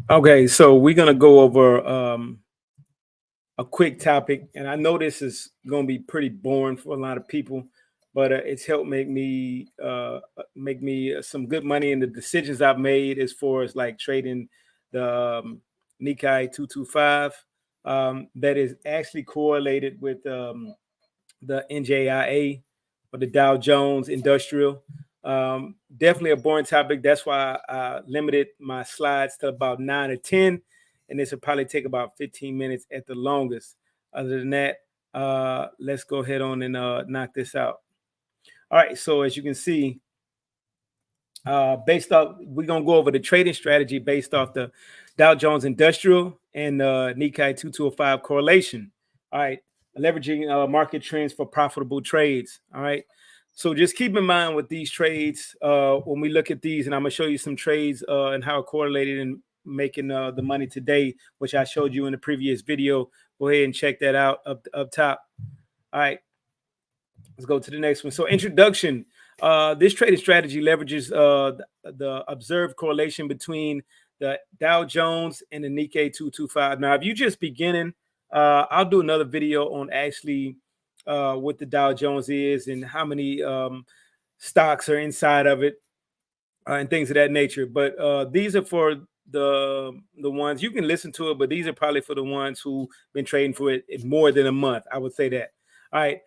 Okay, so we're gonna go over a quick topic, and I know this is gonna be pretty boring for a lot of people, but it's helped make me some good money in the decisions I've made as far as like trading the Nikkei 225. That is actually correlated with the NJIA or the Dow Jones Industrial. Definitely a boring topic. That's why I limited my slides to about 9 or 10, and this will probably take about 15 minutes at the longest. Other than that, let's go ahead on and knock this out. All right. So as you can see, based off, we're gonna go over the trading strategy based off the Dow Jones Industrial and Nikkei 2205 correlation. All right, leveraging market trends for profitable trades. All right, so just keep in mind with these trades when we look at these, and I'm gonna show you some trades and how it correlated in making the money today, which I showed you in the previous video. Go ahead and check that out up top. All right, let's go to the next one. So introduction. This trading strategy leverages the observed correlation between the Dow Jones and the Nikkei 225. Now, if you just beginning, I'll do another video on actually what the Dow Jones is and how many stocks are inside of it and things of that nature. But these are for the ones you can listen to it, but these are probably for the ones who've been trading for it more than a month. I would say that. All right.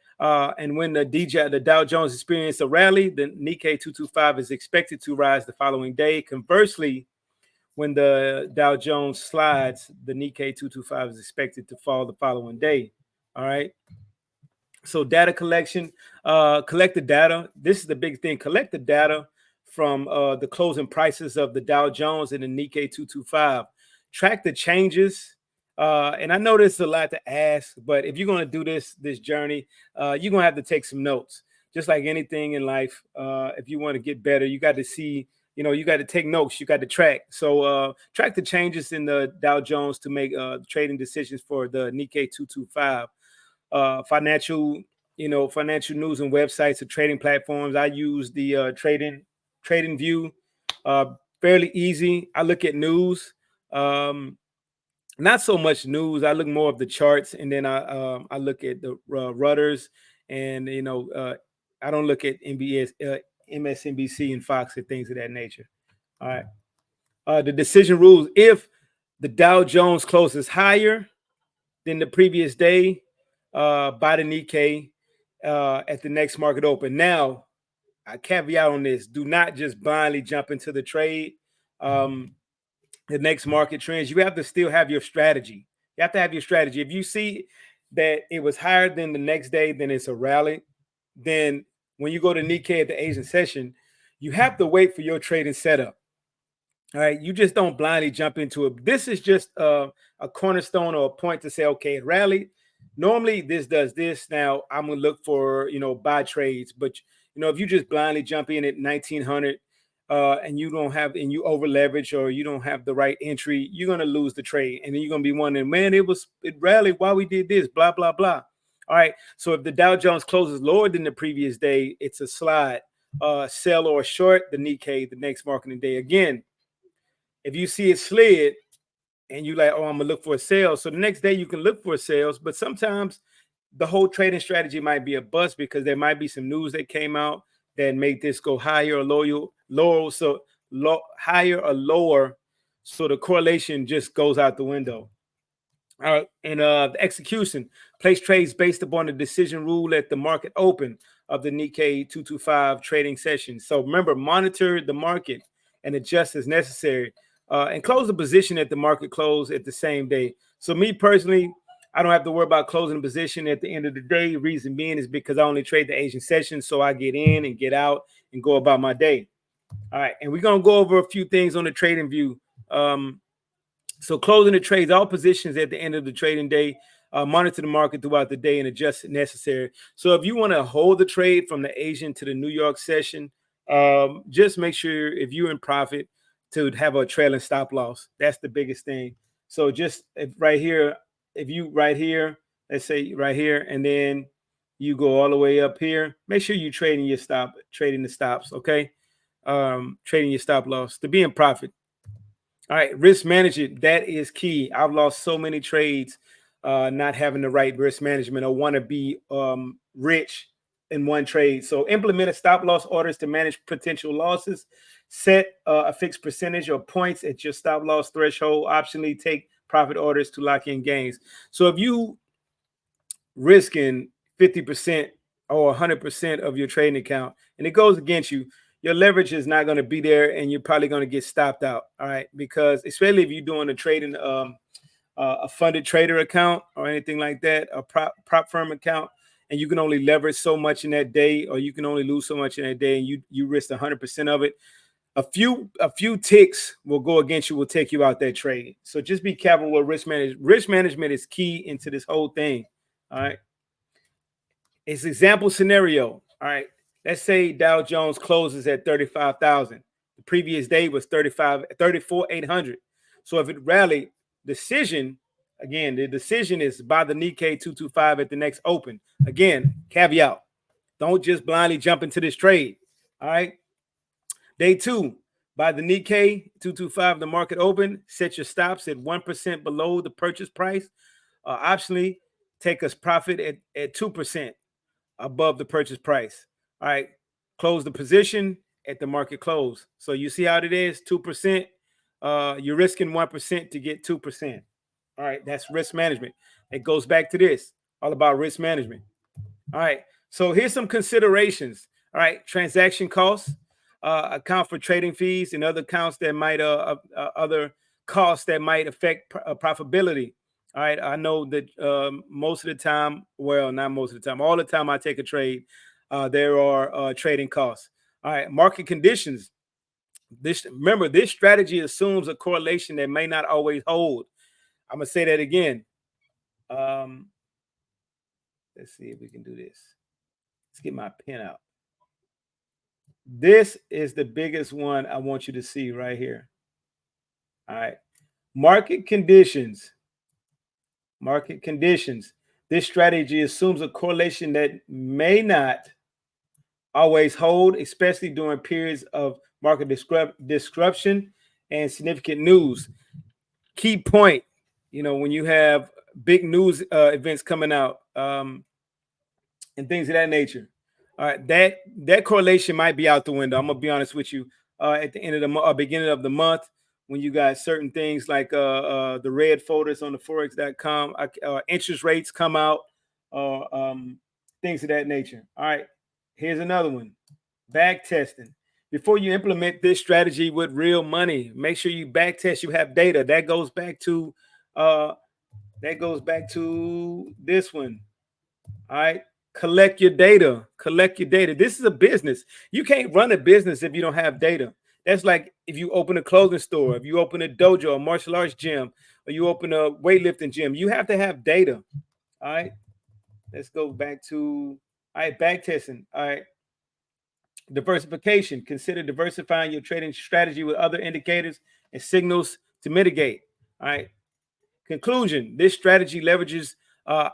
And when the Dow Jones experienced a rally, the Nikkei 225 is expected to rise the following day. Conversely, when the Dow Jones slides, the Nikkei 225 is expected to fall the following day. All right. So data collection, collect the data. This is the big thing. Collect the data from the closing prices of the Dow Jones and the Nikkei 225. Track the changes. And I know this is a lot to ask, but if you're going to do this journey, you're going to have to take some notes. Just like anything in life, if you want to get better, you got to see, you got to take notes. You got to track. So track the changes in the Dow Jones to make trading decisions for the Nikkei 225. Financial, financial news and websites or trading platforms. I use the trading view. Uh, Fairly easy. I look at news. Not so much news. I look more of the charts, and then I look at the rudders, and I don't look at MSNBC and Fox and things of that nature. All right. The decision rules: if the Dow Jones closes higher than the previous day, buy the Nikkei at the next market open. Now, I caveat on this: do not just blindly jump into the trade. The next market trends, you have to still have your strategy. You have to have your strategy. If you see that it was higher than the next day, then it's a rally. Then when you go to Nikkei at the Asian session, you have to wait for your trading setup. All right, you just don't blindly jump into it. This is just a cornerstone or a point to say, okay, it rallied. Normally, this does this. Now, I'm gonna look for buy trades, but if you just blindly jump in at 1900 and you don't have and you over leverage or you don't have the right entry, you're gonna lose the trade, and then you're gonna be wondering, man, it rallied. Why we did this? Blah blah blah. All right. So if the Dow Jones closes lower than the previous day, it's a slide, sell or short the Nikkei the next marketing day. Again, if you see it slid and you like, oh, I'm gonna look for a sale. So the next day you can look for sales, but sometimes the whole trading strategy might be a bust because there might be some news that came out that make this go higher or lower, so higher or lower. So the correlation just goes out the window. And the execution, place trades based upon the decision rule at the market open of the Nikkei 225 trading session. So remember, monitor the market and adjust as necessary, and close the position at the market close at the same day. So me personally, I don't have to worry about closing the position at the end of the day. Reason being is because I only trade the Asian session, so I get in and get out and go about my day. All right, and we're gonna go over a few things on the trading view. So closing the trades, all positions at the end of the trading day, monitor the market throughout the day and adjust if necessary. So if you want to hold the trade from the Asian to the New York session, just make sure if you're in profit to have a trailing stop loss. That's the biggest thing. So just right here, if you right here, let's say right here, and then you go all the way up here, make sure you're trading the stops, okay? Trading your stop loss to be in profit. All right, risk management, that is key. I've lost so many trades not having the right risk management or want to be rich in one trade. So implement a stop loss orders to manage potential losses. Set a fixed percentage or points at your stop loss threshold. Optionally take profit orders to lock in gains. So if you risking 50% or 100% of your trading account and it goes against you, your leverage is not going to be there and you're probably going to get stopped out. All right, because especially if you're doing a trading a funded trader account or anything like that, a prop firm account, and you can only leverage so much in that day, or you can only lose so much in that day, and you risk 100% of it. A few ticks will go against you, will take you out that trade. So just be careful with risk management. Risk management is key into this whole thing. All right. It's example scenario. All right. Let's say Dow Jones closes at 35,000. The previous day was 34,800. So if it rallied, decision, again, the decision is by the Nikkei 225 at the next open. Again, caveat. Don't just blindly jump into this trade. All right. Day two, by the Nikkei 225, the market open. Set your stops at 1% below the purchase price. Optionally, take us profit at 2% above the purchase price. All right, close the position at the market close. So you see how it is, 2%. You're risking 1% to get 2%. All right, that's risk management. It goes back to this, all about risk management. All right, so here's some considerations. All right, transaction costs, account for trading fees and other accounts that might other costs that might affect profitability. All right, I know that most of the time, well, not most of the time, all the time I take a trade, there are trading costs. All right, market conditions. Remember, this strategy assumes a correlation that may not always hold. I'm gonna say that again. Let's see if we can do this. Let's get my pen out. This is the biggest one I want you to see right here. All right. Market conditions. Market conditions. This strategy assumes a correlation that may not always hold, especially during periods of market disruption and significant news. Key point, when you have big news events coming out and things of that nature. All right, that correlation might be out the window. I'm gonna be honest with you. At the end of the beginning of the month, when you got certain things like the red folders on the forex.com, interest rates come out, things of that nature. All right, here's another one: back testing. Before you implement this strategy with real money, make sure you back test. You have data. That goes back to this one. All right. Collect your data. Collect your data. This is a business. You can't run a business if you don't have data. That's like if you open a clothing store, if you open a dojo, a martial arts gym, or you open a weightlifting gym, you have to have data. All right. Let's go back to back testing. All right. Diversification. Consider diversifying your trading strategy with other indicators and signals to mitigate. All right. Conclusion: this strategy leverages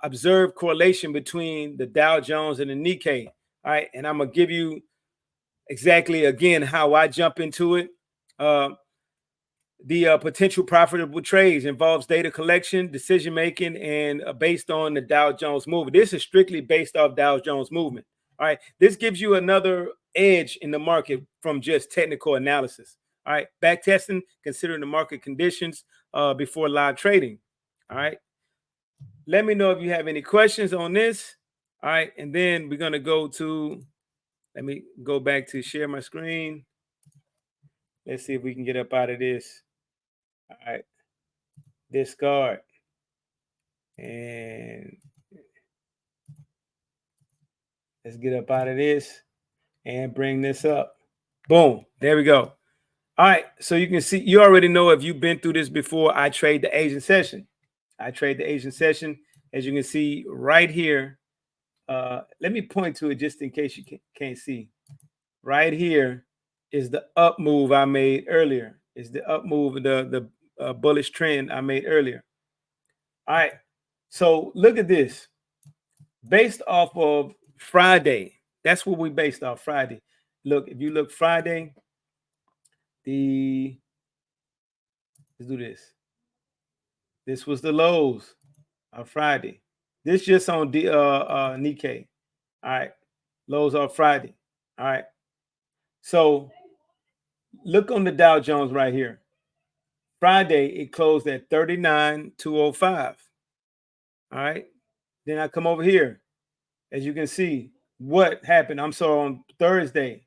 observed correlation between the Dow Jones and the Nikkei. All right, and I'm gonna give you exactly again how I jump into it. The potential profitable trades involves data collection, decision making, and based on the Dow Jones movement. This is strictly based off Dow Jones movement. All right, this gives you another edge in the market from just technical analysis. All right, back testing, considering the market conditions before live trading. All right. Let me know if you have any questions on this. All right. And then we're going to go to, let me go back to share my screen. Let's see if we can get up out of this. All right. Discard. And let's get up out of this and bring this up. Boom. There we go. All right. So you can see, you already know if you've been through this before, I trade the Asian session. I trade the Asian session. As you can see right here. Let me point to it just in case you can't see. Right here is the up move I made earlier. Is the up move, the bullish trend I made earlier. All right. So look at this. Based off of Friday, that's what we based off Friday. Look, if you look Friday, the Let's do this. This was the lows of Friday. This just on Nikkei. All right. Lows on Friday. All right. So look on the Dow Jones right here. Friday, it closed at 39,205. All right. Then I come over here. As you can see, what happened? I'm sorry, on Thursday.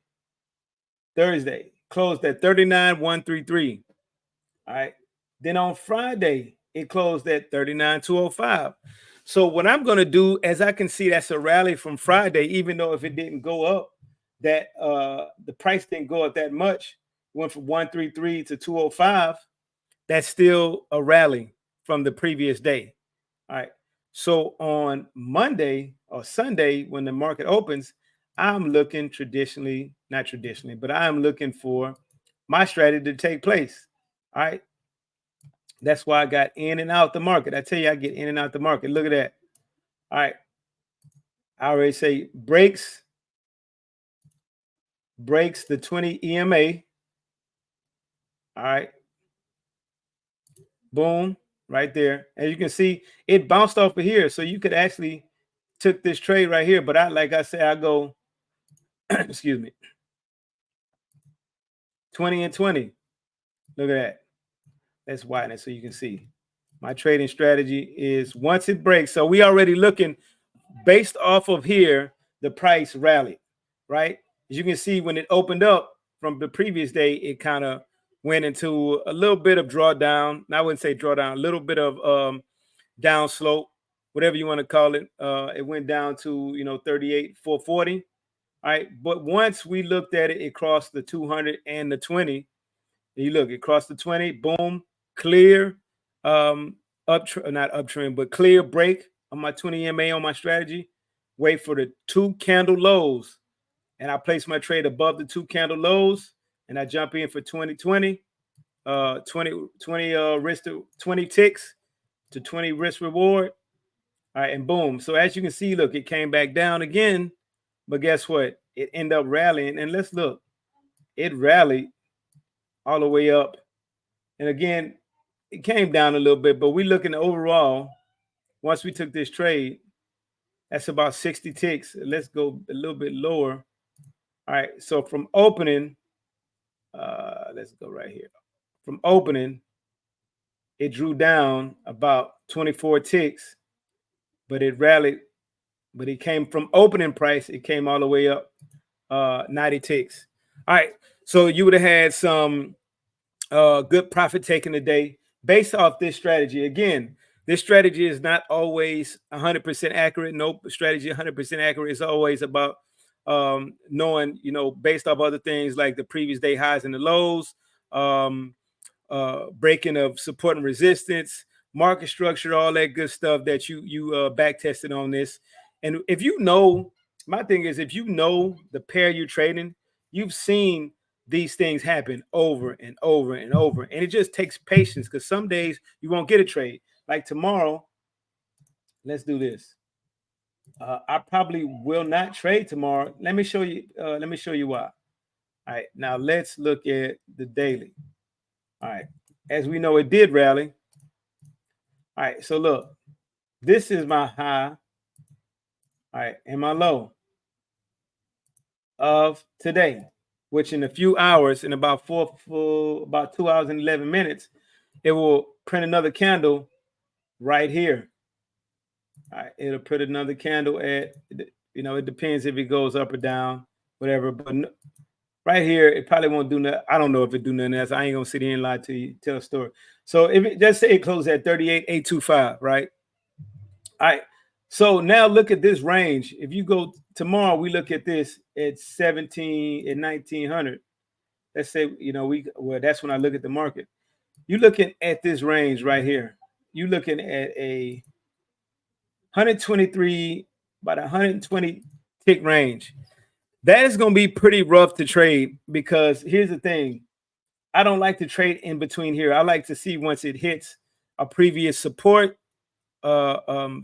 Thursday closed at 39,133. All right. Then on Friday, it closed at 39,205. So what I'm going to do, as I can see, that's a rally from Friday, even though if it didn't go up, that the price didn't go up that much, went from 133 to 205. That's still a rally from the previous day. All right. So on Monday or Sunday, when the market opens, I'm looking not traditionally, but I'm looking for my strategy to take place. All right. That's why I got in and out the market. I tell you, I get in and out the market. Look at that. All right. I already say breaks the 20 EMA. All right. Boom. Right there. As you can see, it bounced off of here. So you could actually took this trade right here. But like I said, I go, excuse me, 20 and 20. Look at that. Let's widen it so you can see. My trading strategy is once it breaks. So we already looking based off of here, the price rallied, right? As you can see, when it opened up from the previous day, it kind of went into a little bit of drawdown. I wouldn't say drawdown, a little bit of down slope, whatever you want to call it. It went down to 38,440. All right, but once we looked at it, it crossed the 200 and the 20. And you look, it crossed the 20. Boom, clear, not uptrend, but clear break on my 20 EMA on my strategy. Wait for the 2 candle lows, and I place my trade above the 2 candle lows, and I jump in for 2020, 20 risk to 20 ticks to 20 risk reward. All right, and boom. So as you can see, look, it came back down again, but guess what? It ended up rallying, and let's look. It rallied all the way up, and again, it came down a little bit, but we're looking overall. Once we took this trade, that's about 60 ticks. Let's go a little bit lower. All right, so from opening, let's go right here. From opening, it drew down about 24 ticks, but it rallied. But it came from opening price, it came all the way up 90 ticks. All right, so you would have had some good profit taking today based off this strategy. Again, this strategy is not always 100% accurate. Nope, strategy 100% accurate is always about knowing, based off other things like the previous day highs and the lows, breaking of support and resistance, market structure, all that good stuff that you back tested on this. And if my thing is, if you know the pair you're trading, you've seen these things happen over and over and over. And it just takes patience because some days you won't get a trade. Like tomorrow, let's do this. I probably will not trade tomorrow. Let me show you why. All right, now let's look at the daily. All right, as we know, it did rally. All right, so look, this is my high. All right, and my low of today, which in a few hours, in about 2 hours and 11 minutes, it will print another candle right here. All right, it'll put another candle at, it depends if it goes up or down, whatever. But right here, it probably won't do nothing. I don't know if it do nothing else. I ain't gonna sit here and lie to you, tell a story. So if it just say it closed at 38,825, right? All right. So now look at this range. If you go tomorrow, we look at this at 1900. Let's say, that's when I look at the market. You're looking at this range right here. You're looking at a 123, about 120 tick range. That is going to be pretty rough to trade because here's the thing. I don't like to trade in between here. I like to see once it hits a previous support and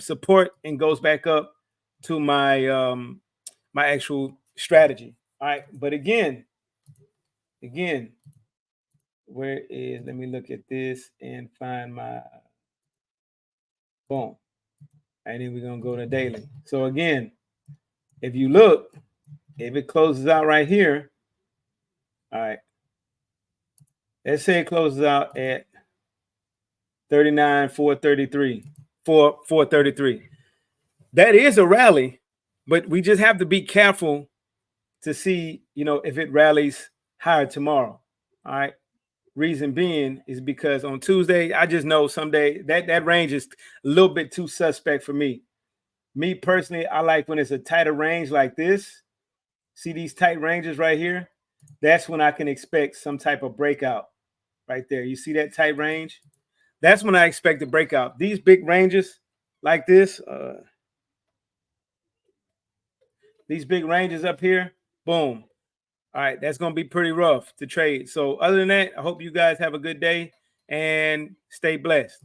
goes back up to my my actual strategy. All right, but again, Where is, let me look at this and find my, boom. And then we're going to go to daily. So again, if you look, if it closes out right here, all right, let's say it closes out at 39,433, 433. That is a rally, but we just have to be careful to see, if it rallies higher tomorrow. All right. Reason being is because on Tuesday, I just know someday that range is a little bit too suspect for me. Me personally, I like when it's a tighter range like this. See these tight ranges right here? That's when I can expect some type of breakout right there. You see that tight range? That's when I expect a breakout. These big ranges like this, these big ranges up here, boom. All right, that's going to be pretty rough to trade. So other than that, I hope you guys have a good day and stay blessed.